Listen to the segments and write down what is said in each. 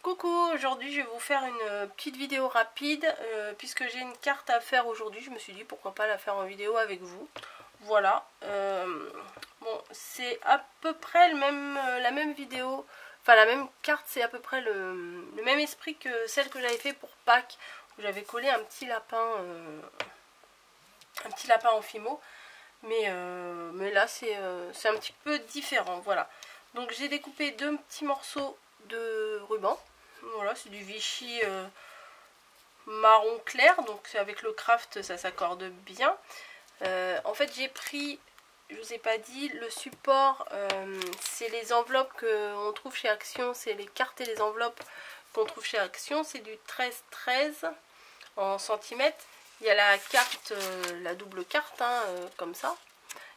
Coucou, aujourd'hui je vais vous faire une petite vidéo rapide puisque j'ai une carte à faire aujourd'hui. Je me suis dit pourquoi pas la faire en vidéo avec vous. Voilà, bon c'est à peu près la même vidéo, enfin la même carte, c'est à peu près le même esprit que celle que j'avais fait pour Pâques, où j'avais collé un petit lapin en fimo. Mais là c'est un petit peu différent, voilà. Donc j'ai découpé deux petits morceaux de ruban. Voilà, c'est du Vichy marron clair, donc avec le craft ça s'accorde bien. En fait j'ai pris, je vous ai pas dit, le support, c'est les enveloppes qu'on trouve chez Action, c'est les cartes et les enveloppes qu'on trouve chez Action, c'est du 13-13 en centimètres. Il y a la carte, la double carte, hein, comme ça.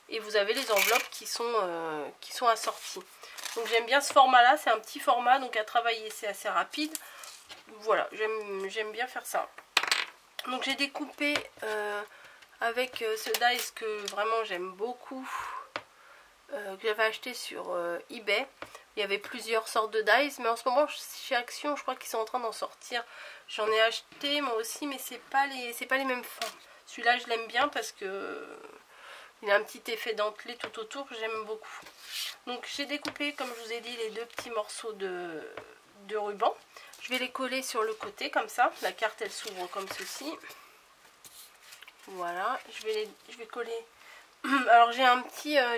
Et vous avez les enveloppes qui sont assorties. Donc j'aime bien ce format là, c'est un petit format, donc à travailler c'est assez rapide. Voilà, j'aime bien faire ça. Donc j'ai découpé avec ce dies que vraiment j'aime beaucoup, que j'avais acheté sur eBay. Il y avait plusieurs sortes de dies, mais en ce moment chez Action je crois qu'ils sont en train d'en sortir. J'en ai acheté moi aussi, mais c'est pas les mêmes formes. Celui-là je l'aime bien parce que il a un petit effet dentelé tout autour, j'aime beaucoup. Donc j'ai découpé, comme je vous ai dit, les deux petits morceaux de ruban. Je vais les coller sur le côté comme ça. La carte elle s'ouvre comme ceci. Voilà, je vais coller. Alors j'ai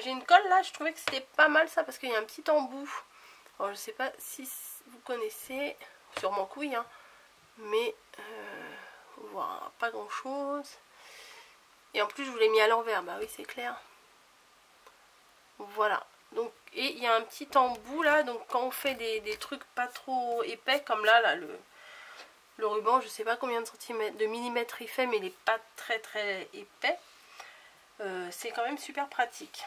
j'ai une colle là, je trouvais que c'était pas mal ça parce qu'il y a un petit embout. Alors je sais pas si vous connaissez, sûrement que oui, hein, mais voilà, pas grand chose. Et en plus je vous l'ai mis à l'envers, bah oui c'est clair. Voilà, donc et il y a un petit embout là, donc quand on fait des trucs pas trop épais comme là le ruban, je sais pas combien de millimètres il fait, mais il est pas très épais. C'est quand même super pratique.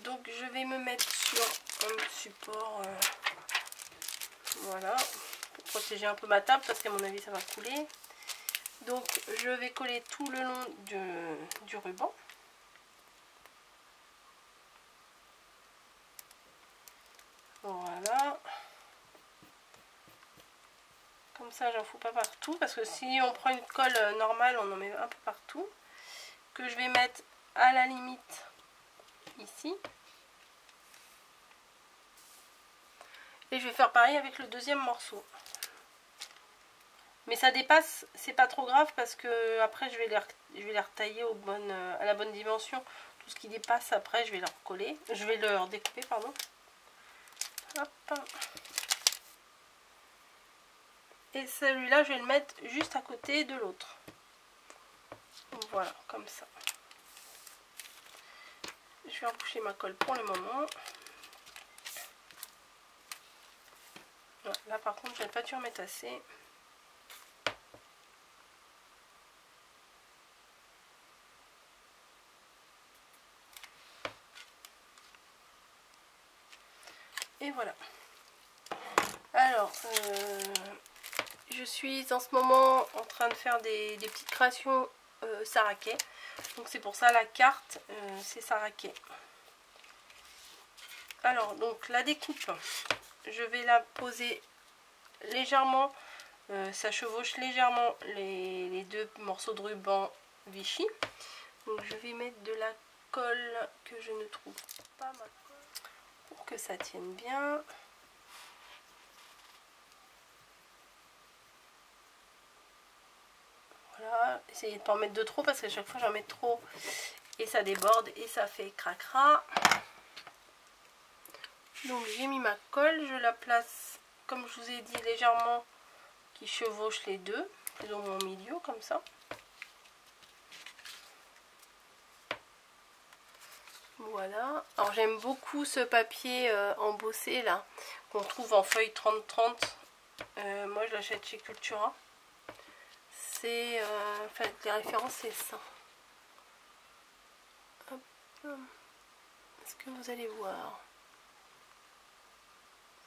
Donc je vais me mettre sur un support, voilà, pour protéger un peu ma table parce qu'à mon avis ça va couler. Donc je vais coller tout le long du ruban. Voilà. Comme ça j'en fous pas partout, parce que si on prend une colle normale on en met un peu partout. Que je vais mettre à la limite ici. Et je vais faire pareil avec le deuxième morceau. Mais ça dépasse, c'est pas trop grave parce que après je vais les retailler à la bonne dimension. Tout ce qui dépasse après je vais leur coller. Je vais leur découper, pardon. Hop. Et celui-là je vais le mettre juste à côté de l'autre. Voilà, comme ça. Je vais reboucher ma colle pour le moment. Là par contre je n'ai pas dû en mettre assez. Et voilà. Alors, je suis en ce moment en train de faire des petites créations Saraké. Donc c'est pour ça la carte, c'est Saraké. Alors, donc la découpe, je vais la poser légèrement. Ça chevauche légèrement les deux morceaux de ruban Vichy. Donc je vais mettre de la colle que je ne trouve pas, ma colle, pour que ça tienne bien. Voilà, essayez de ne pas en mettre de trop parce qu'à chaque fois j'en mets trop et ça déborde et ça fait cracra. Donc j'ai mis ma colle, je la place comme je vous ai dit légèrement, qui chevauche les deux, plus ou moins au milieu comme ça. Voilà, alors j'aime beaucoup ce papier embossé là, qu'on trouve en feuille 30-30. Moi je l'achète chez Cultura. C'est, enfin les références c'est ça. Hop. Est-ce que vous allez voir?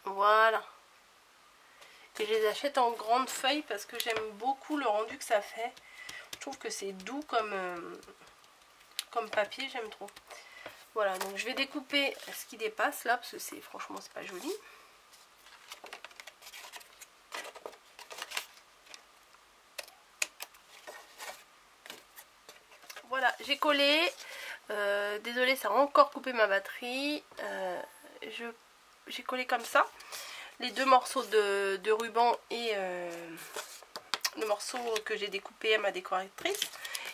Voilà. Et je les achète en grande feuille parce que j'aime beaucoup le rendu que ça fait. Je trouve que c'est doux comme papier, j'aime trop. Voilà, donc je vais découper ce qui dépasse là parce que franchement c'est pas joli. Voilà, j'ai collé. Désolée, ça a encore coupé ma batterie. J'ai collé comme ça les deux morceaux de ruban et le morceau que j'ai découpé à ma décoratrice.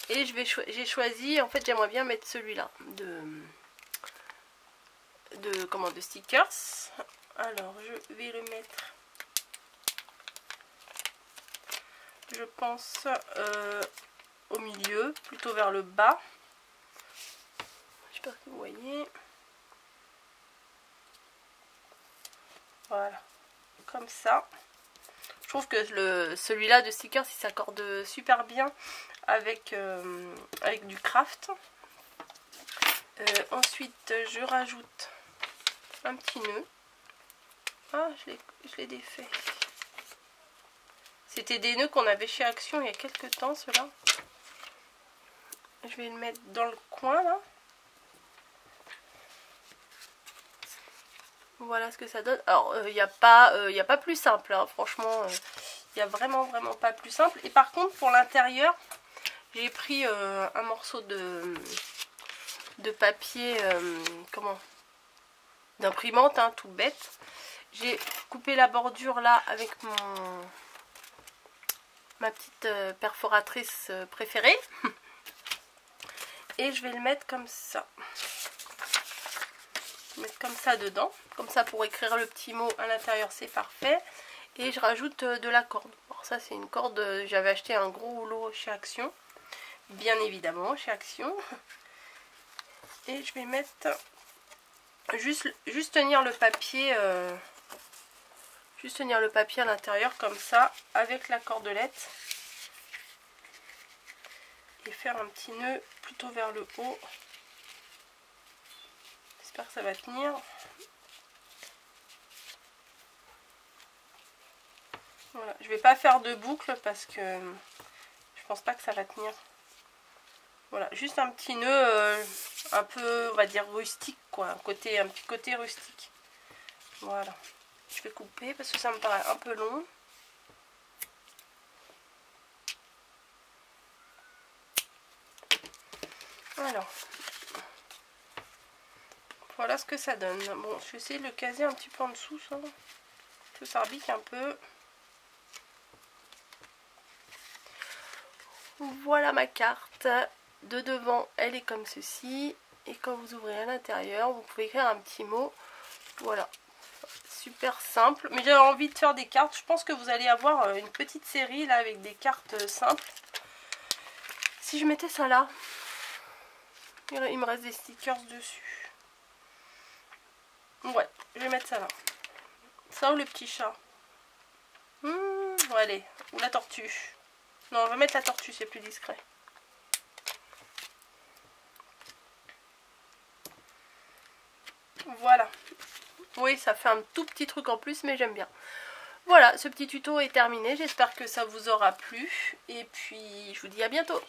Et j'ai choisi, en fait j'aimerais bien mettre celui-là de stickers. Alors je vais le mettre, je pense, au milieu, plutôt vers le bas. J'espère que vous voyez. Voilà, comme ça. Je trouve que celui-là de stickers, il s'accorde super bien avec du craft. Ensuite, je rajoute un petit nœud. Ah, je l'ai défait. C'était des nœuds qu'on avait chez Action il y a quelques temps, ceux-là. Je vais le mettre dans le coin, là. Voilà ce que ça donne. Alors, il n'y a pas plus simple, hein. Franchement, il n'y a vraiment pas plus simple. Et par contre, pour l'intérieur, j'ai pris un morceau de papier, d'imprimante, hein, tout bête. J'ai coupé la bordure là avec ma petite perforatrice préférée. Et je vais le mettre comme ça. Mettre comme ça dedans. Comme ça, pour écrire le petit mot à l'intérieur, c'est parfait. Et je rajoute de la corde. Alors ça, c'est une corde, j'avais acheté un gros rouleau chez Action. Bien évidemment, chez Action. Et je vais mettre... Juste tenir le papier... Juste tenir le papier à l'intérieur comme ça, avec la cordelette. Et faire un petit nœud plutôt vers le haut. J'espère que ça va tenir. Voilà, je vais pas faire de boucle parce que je pense pas que ça va tenir. Voilà, juste un petit nœud un peu, on va dire, rustique, quoi. Un petit côté rustique. Voilà. Je vais couper parce que ça me paraît un peu long. Alors, voilà ce que ça donne. Bon, je vais essayer de le caser un petit peu en dessous, ça. Que ça rebique un peu. Voilà ma carte. De devant, elle est comme ceci. Et quand vous ouvrez à l'intérieur, vous pouvez écrire un petit mot. Voilà. Super simple. Mais j'avais envie de faire des cartes. Je pense que vous allez avoir une petite série là avec des cartes simples. Si je mettais ça là, il me reste des stickers dessus. Ouais, je vais mettre ça là. Ça ou le petit chat. Allez, ou la tortue. Non, on va mettre la tortue, c'est plus discret. Voilà. Oui, ça fait un tout petit truc en plus, mais j'aime bien. Voilà, ce petit tuto est terminé. J'espère que ça vous aura plu. Et puis, je vous dis à bientôt.